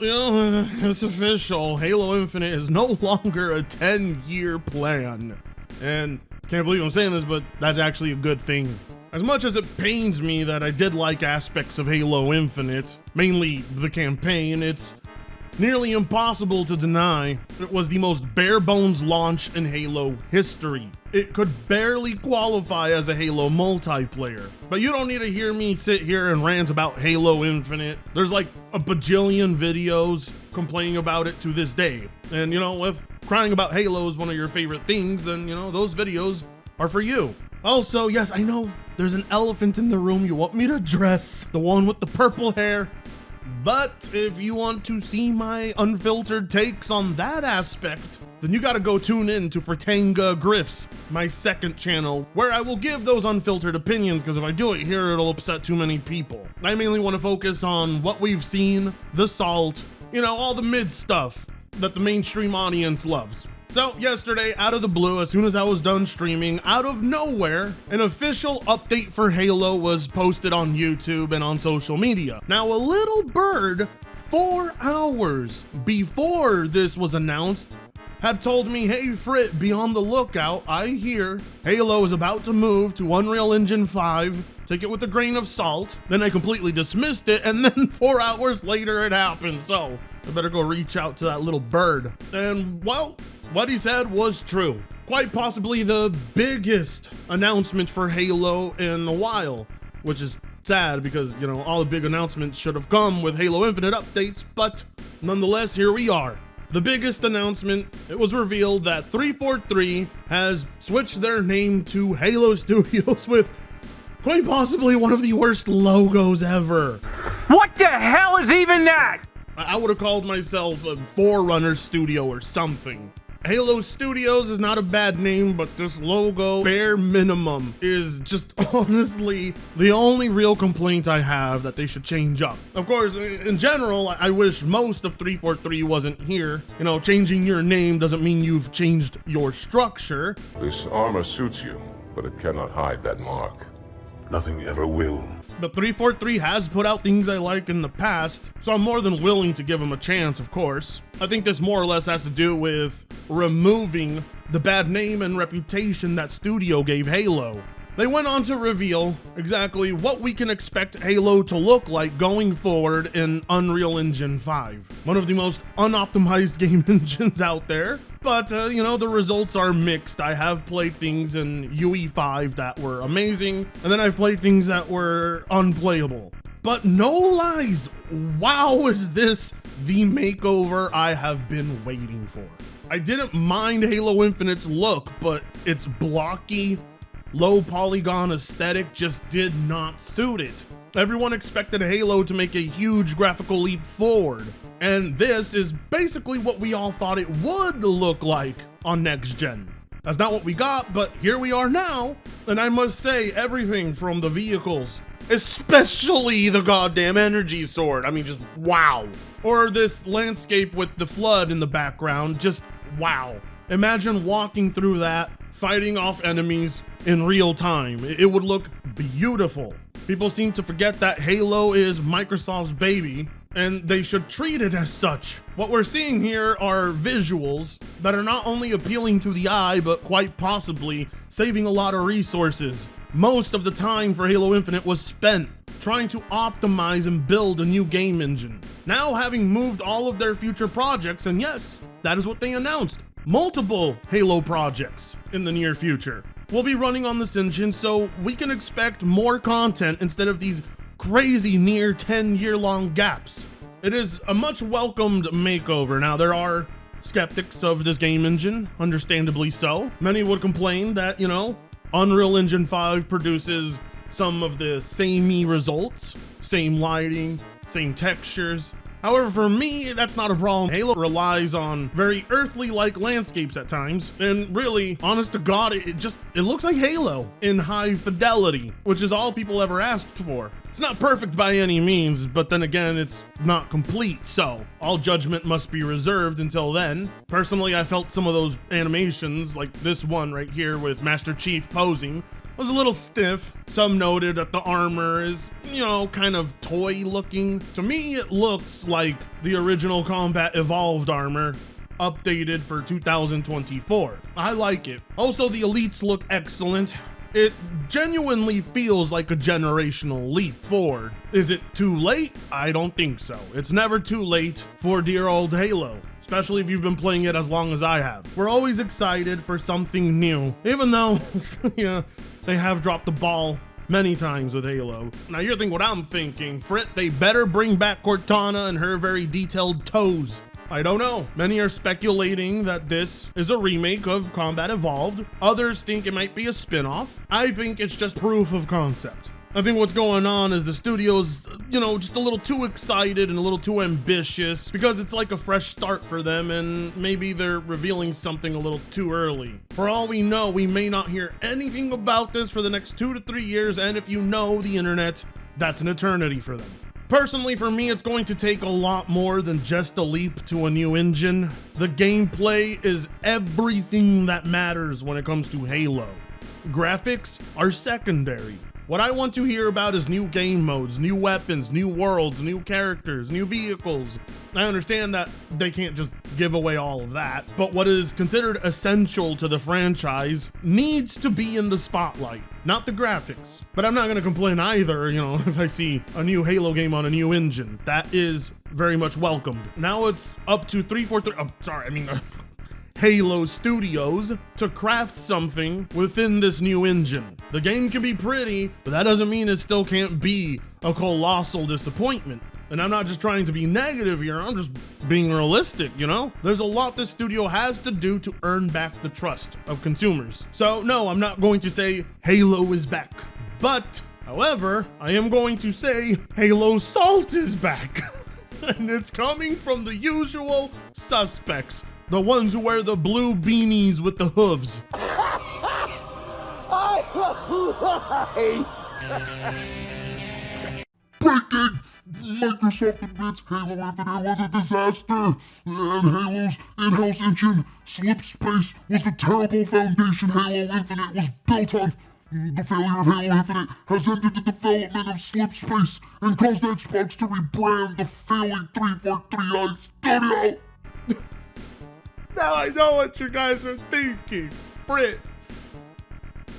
It's official. Halo Infinite is no longer a 10-year plan. And can't believe I'm saying this, but that's actually a good thing. As much as it pains me that I did like aspects of Halo Infinite, mainly the campaign, it's nearly impossible to deny it was the most bare bones launch in Halo history. It could barely qualify as a Halo multiplayer. But you don't need to hear me sit here and rant about Halo Infinite. There's like a bajillion videos complaining about it to this day. And if crying about Halo is one of your favorite things, then those videos are for you. Also, yes, I know there's an elephant in the room you want me to address, the one with the purple hair. But if you want to see my unfiltered takes on that aspect, then you gotta go tune in to Fertanga Griffs, my second channel, where I will give those unfiltered opinions, because if I do it here, it'll upset too many people. I mainly want to focus on what we've seen, the salt, all the mid stuff that the mainstream audience loves. So yesterday, out of the blue, as soon as I was done streaming, out of nowhere, an official update for Halo was posted on YouTube and on social media. Now, a little bird, 4 hours before this was announced, had told me, hey Frit, be on the lookout. I hear Halo is about to move to Unreal Engine 5. Take it with a grain of salt. Then I completely dismissed it, and then 4 hours later it happened. So I better go reach out to that little bird. And well, what he said was true. Quite possibly the biggest announcement for Halo in a while, which is sad because, all the big announcements should have come with Halo Infinite updates, but nonetheless, here we are. The biggest announcement, it was revealed that 343 has switched their name to Halo Studios with quite possibly one of the worst logos ever. What the hell is even that? I would have called myself a Forerunner Studio or something. Halo Studios is not a bad name, but this logo, bare minimum, is just honestly the only real complaint I have that they should change up. Of course, in general, I wish most of 343 wasn't here. Changing your name doesn't mean you've changed your structure. This armor suits you, but it cannot hide that mark. Nothing ever will. But 343 has put out things I like in the past, so I'm more than willing to give them a chance, of course. I think this more or less has to do with removing the bad name and reputation that studio gave Halo. They went on to reveal exactly what we can expect Halo to look like going forward in Unreal Engine 5. One of the most unoptimized game engines out there. But, the results are mixed. I have played things in UE5 that were amazing, and then I've played things that were unplayable. But no lies, wow, is this the makeover I have been waiting for. I didn't mind Halo Infinite's look, but its blocky, low polygon aesthetic just did not suit it. Everyone expected Halo to make a huge graphical leap forward, and this is basically what we all thought it would look like on next gen. That's not what we got, but here we are now, and I must say everything from the vehicles, especially the goddamn energy sword, I mean just wow. Or this landscape with the flood in the background, just wow. Imagine walking through that, fighting off enemies in real time. It would look beautiful. People seem to forget that Halo is Microsoft's baby, and they should treat it as such. What we're seeing here are visuals that are not only appealing to the eye, but quite possibly saving a lot of resources. Most of the time for Halo Infinite was spent trying to optimize and build a new game engine. Now having moved all of their future projects, and yes, that is what they announced, multiple Halo projects in the near future will be running on this engine, so we can expect more content instead of these crazy near 10-year-long gaps. It is a much welcomed makeover. Now, there are skeptics of this game engine, understandably so. Many would complain that, Unreal Engine 5 produces some of the samey results, same lighting, same textures. However, for me, that's not a problem. Halo relies on very earthly-like landscapes at times, and really, honest to God, it looks like Halo in high fidelity, which is all people ever asked for. It's not perfect by any means, but then again, it's not complete, so all judgment must be reserved until then. Personally, I felt some of those animations, like this one right here with Master Chief posing, was a little stiff. Some noted that the armor is, kind of toy looking. To me, it looks like the original Combat Evolved armor, updated for 2024. I like it. Also, the elites look excellent. It genuinely feels like a generational leap forward. Is it too late? I don't think so. It's never too late for dear old Halo, especially if you've been playing it as long as I have. We're always excited for something new, even though, they have dropped the ball many times with Halo. Now you're thinking what I'm thinking. Frit, they better bring back Cortana and her very detailed toes. I don't know. Many are speculating that this is a remake of Combat Evolved. Others think it might be a spin-off. I think it's just proof of concept. I think what's going on is the studio's, just a little too excited and a little too ambitious because it's like a fresh start for them, and maybe they're revealing something a little too early. For all we know, we may not hear anything about this for the next 2 to 3 years, and if you know the internet, that's an eternity for them. Personally, for me, it's going to take a lot more than just a leap to a new engine. The gameplay is everything that matters when it comes to Halo. Graphics are secondary. What I want to hear about is new game modes, new weapons, new worlds, new characters, new vehicles. I understand that they can't just give away all of that, but what is considered essential to the franchise needs to be in the spotlight, not the graphics. But I'm not going to complain either, if I see a new Halo game on a new engine. That is very much welcomed. Now it's up to Halo Studios to craft something within this new engine. The game can be pretty, but that doesn't mean it still can't be a colossal disappointment. And I'm not just trying to be negative here, I'm just being realistic, There's a lot this studio has to do to earn back the trust of consumers. So no, I'm not going to say Halo is back. But, however, I am going to say Halo Salt is back. And it's coming from the usual suspects. The ones who wear the blue beanies with the hooves. Breaking! Microsoft admits Halo Infinite was a disaster, and Halo's in-house engine, Slipspace, was the terrible foundation Halo Infinite was built on. The failure of Halo Infinite has ended the development of Slipspace and caused Xbox to rebrand the failing 343i studio. Now I know what you guys are thinking. Frit.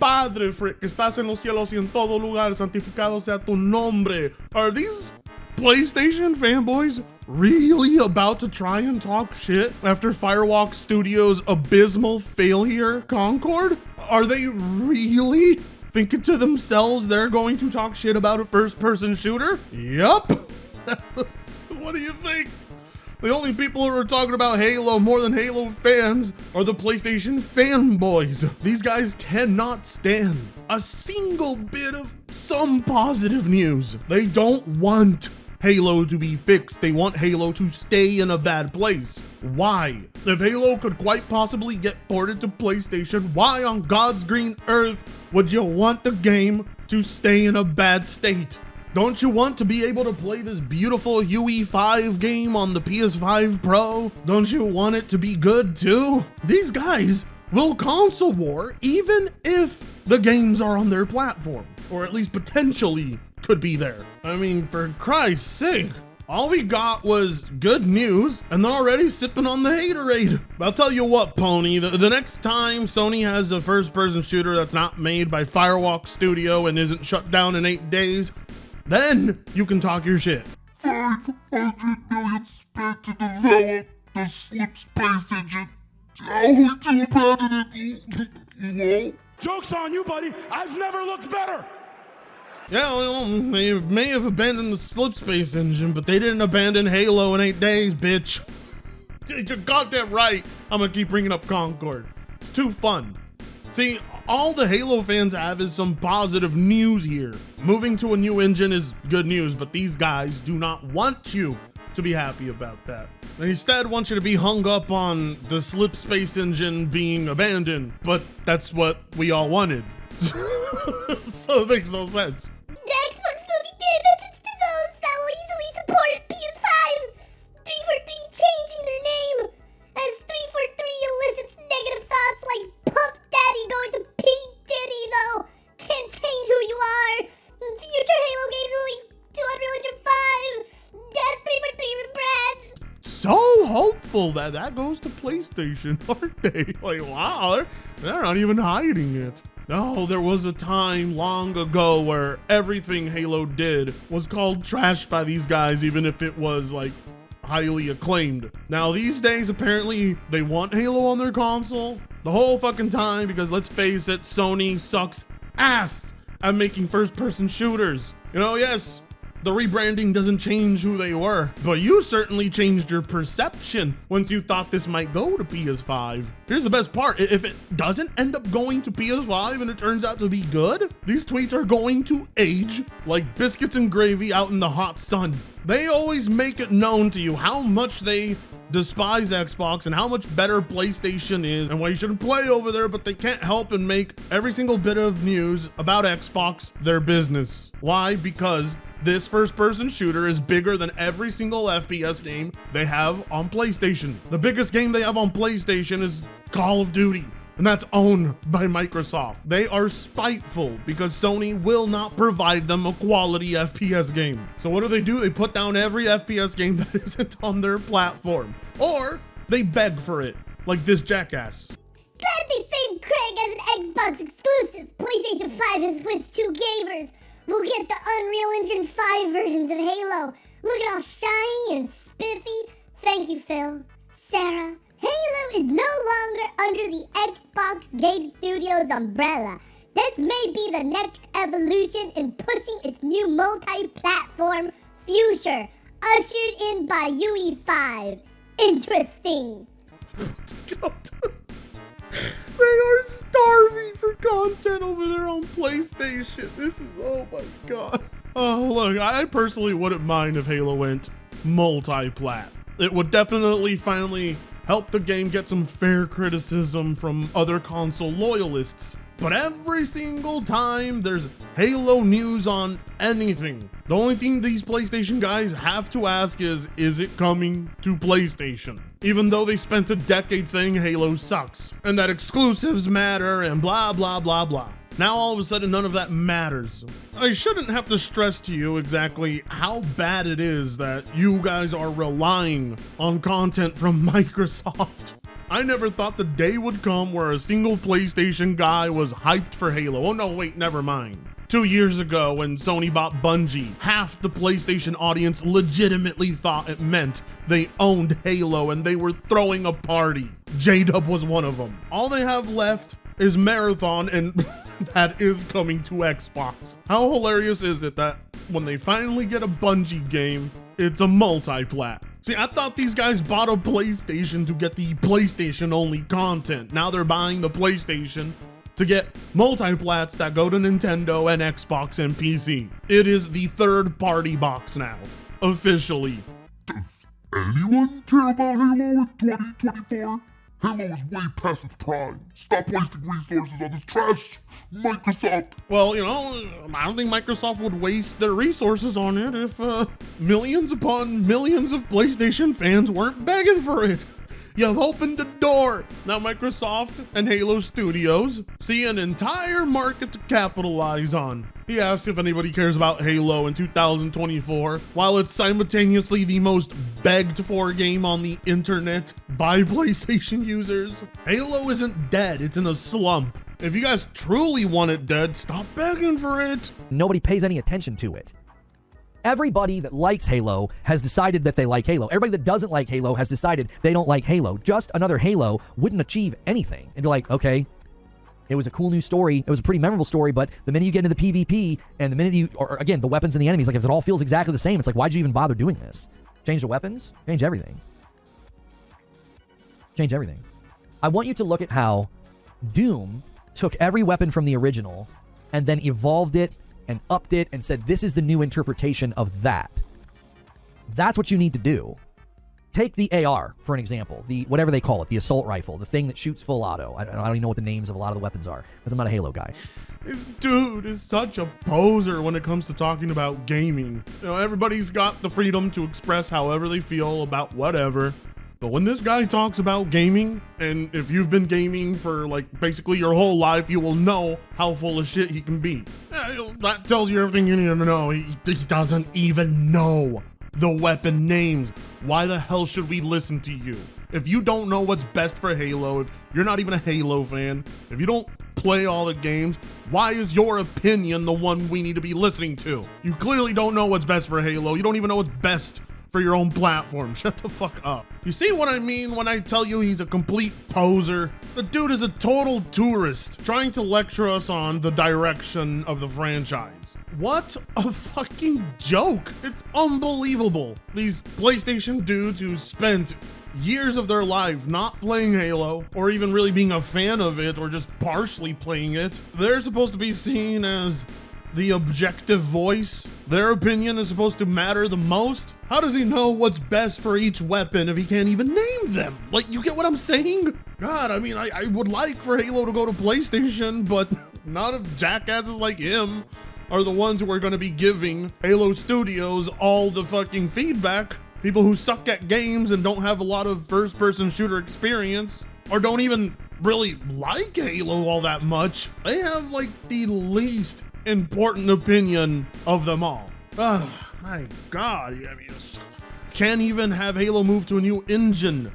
Padre Frit, que estás en los cielos y en todo lugar, santificado sea tu nombre. Are these PlayStation fanboys really about to try and talk shit after Firewalk Studios' abysmal failure, Concord? Are they really thinking to themselves they're going to talk shit about a first-person shooter? Yup. What do you think? The only people who are talking about Halo more than Halo fans are the PlayStation fanboys. These guys cannot stand a single bit of some positive news. They don't want Halo to be fixed. They want Halo to stay in a bad place. Why? If Halo could quite possibly get ported to PlayStation, why on God's green earth would you want the game to stay in a bad state? Don't you want to be able to play this beautiful UE5 game on the Ps5 Pro? Don't you want it to be good too? These guys will console war even if the games are on their platform, or at least potentially could be there. I mean, for Christ's sake, all we got was good news and they're already sipping on the haterade. I'll tell you what, Pony, the next time Sony has a first-person shooter that's not made by Firewalk Studio and isn't shut down in 8 days, then you can talk your shit. 500 million spent to develop the Slipspace engine, only to abandon it. Lol. Joke's on you, buddy. I've never looked better. Yeah, well, they may have abandoned the Slipspace engine, but they didn't abandon Halo in 8 days, bitch. You're goddamn right. I'm gonna keep bringing up Concord. It's too fun. See, all the Halo fans have is some positive news here. Moving to a new engine is good news, but these guys do not want you to be happy about that. They instead want you to be hung up on the Slipspace engine being abandoned, but that's what we all wanted. So it makes no sense. The Xbox movie game mentions to those that will easily support Ps5. 343 changing their name, as 343 elicits negative thoughts like Puff Daddy going to P. Diddy, though. spiteful that goes to PlayStation, aren't they? Like, wow, they're not even hiding it. Oh, there was a time long ago where everything Halo did was called trash by these guys, even if it was like highly acclaimed. Now these days, apparently they want Halo on their console the whole fucking time because let's face it, Sony sucks ass at making first-person shooters. You know, yes, the rebranding doesn't change who they were, but you certainly changed your perception once you thought this might go to PS5. Here's the best part. If it doesn't end up going to PS5 and it turns out to be good, these tweets are going to age like biscuits and gravy out in the hot sun. They always make it known to you how much they despise Xbox and how much better PlayStation is and why you shouldn't play over there, but they can't help and make every single bit of news about Xbox their business. Why? Because this first-person shooter is bigger than every single FPS game they have on PlayStation. The biggest game they have on PlayStation is Call of Duty, and that's owned by Microsoft. They are spiteful because Sony will not provide them a quality FPS game. So what do? They put down every FPS game that isn't on their platform, or they beg for it, like this jackass. Glad they saved Craig as an Xbox exclusive. PlayStation 5 has switched to gamers. We'll get the Unreal Engine 5 versions of Halo. Look at all shiny and spiffy. Thank you, Phil. Sarah, Halo is no longer under the Xbox Game Studios umbrella. This may be the next evolution in pushing its new multi-platform future, ushered in by UE5. Interesting. They are starving for content over there on PlayStation. This is, oh my god. Oh, look, I personally wouldn't mind if Halo went multi-plat. It would definitely finally help the game get some fair criticism from other console loyalists. But every single time there's Halo news on anything, the only thing these PlayStation guys have to ask is it coming to PlayStation? Even though they spent a decade saying Halo sucks, and that exclusives matter, and blah, blah, blah, blah. Now all of a sudden none of that matters. I shouldn't have to stress to you exactly how bad it is that you guys are relying on content from Microsoft. I never thought the day would come where a single PlayStation guy was hyped for Halo. Oh no, wait, never mind. 2 years ago when Sony bought Bungie, half the PlayStation audience legitimately thought it meant they owned Halo and they were throwing a party. J-Dub was one of them. All they have left is Marathon, and that is coming to Xbox. How hilarious is it that when they finally get a Bungie game, it's a multi-plat? See, I thought these guys bought a PlayStation to get the PlayStation-only content. Now they're buying the PlayStation to get multi-plats that go to Nintendo and Xbox and PC. It is the third-party box now, officially. Does anyone care about Halo in 2024? Halo is way past its prime. Stop wasting resources on this trash, Microsoft. Well, you know, I don't think Microsoft would waste their resources on it if millions upon millions of PlayStation fans weren't begging for it. You've opened the door. Now Microsoft and Halo Studios see an entire market to capitalize on. He asked if anybody cares about Halo in 2024, while it's simultaneously the most begged for game on the internet by PlayStation users. Halo isn't dead, it's in a slump. If you guys truly want it dead, stop begging for it. Nobody pays any attention to it. Everybody that likes Halo has decided that they like Halo. Everybody that doesn't like Halo has decided they don't like Halo. Just another Halo wouldn't achieve anything. It'd be like, okay, it was a cool new story. It was a pretty memorable story, but the minute you get into the PvP and the minute you, or again, the weapons and the enemies, like if it all feels exactly the same, it's like, why'd you even bother doing this? Change the weapons? Change everything. Change everything. I want you to look at how Doom took every weapon from the original and then evolved it and upped it and said, this is the new interpretation of that. That's what you need to do. Take the AR, for an example. The whatever they call it, the assault rifle, the thing that shoots full auto. I don't even know what the names of a lot of the weapons are, because I'm not a Halo guy. This dude is such a poser when it comes to talking about gaming. You know, everybody's got the freedom to express however they feel about whatever. But when this guy talks about gaming, and if you've been gaming for like basically your whole life, you will know how full of shit he can be. That tells you everything you need to know. He doesn't even know the weapon names. Why the hell should we listen to you? If you don't know what's best for Halo, if you're not even a Halo fan, if you don't play all the games, why is your opinion the one we need to be listening to? You clearly don't know what's best for Halo. You don't even know what's best for your own platform. Shut the fuck up. You see what I mean when I tell you he's a complete poser? The dude is a total tourist trying to lecture us on the direction of the franchise. What a fucking joke. It's unbelievable. These PlayStation dudes who spent years of their life not playing Halo or even really being a fan of it or just partially playing it, they're supposed to be seen as the objective voice. Their opinion is supposed to matter the most. How does he know what's best for each weapon if he can't even name them? Like, you get what I'm saying? God, I mean, I would like for Halo to go to PlayStation, but not if jackasses like him are the ones who are going to be giving Halo Studios all the fucking feedback. People who suck at games and don't have a lot of first-person shooter experience or don't even really like Halo all that much. They have like the least important opinion of them all. Oh my God. I mean, can't even have Halo move to a new engine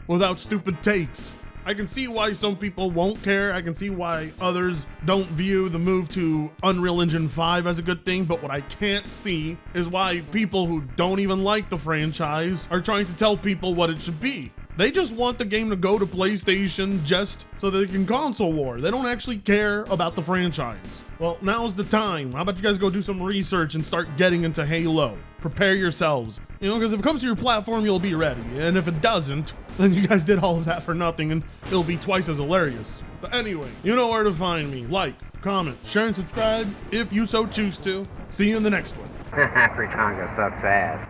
without stupid takes. I can see why some people won't care. I can see why others don't view the move to Unreal Engine 5 as a good thing, but what I can't see is why people who don't even like the franchise are trying to tell people what it should be. They just want the game to go to PlayStation just so they can console war. They don't actually care about the franchise. Well, now's the time. How about you guys go do some research and start getting into Halo? Prepare yourselves. You know, because if it comes to your platform, you'll be ready. And if it doesn't, then you guys did all of that for nothing and it'll be twice as hilarious. But anyway, you know where to find me. Like, comment, share, and subscribe if you so choose to. See you in the next one. Free Congo sucks ass.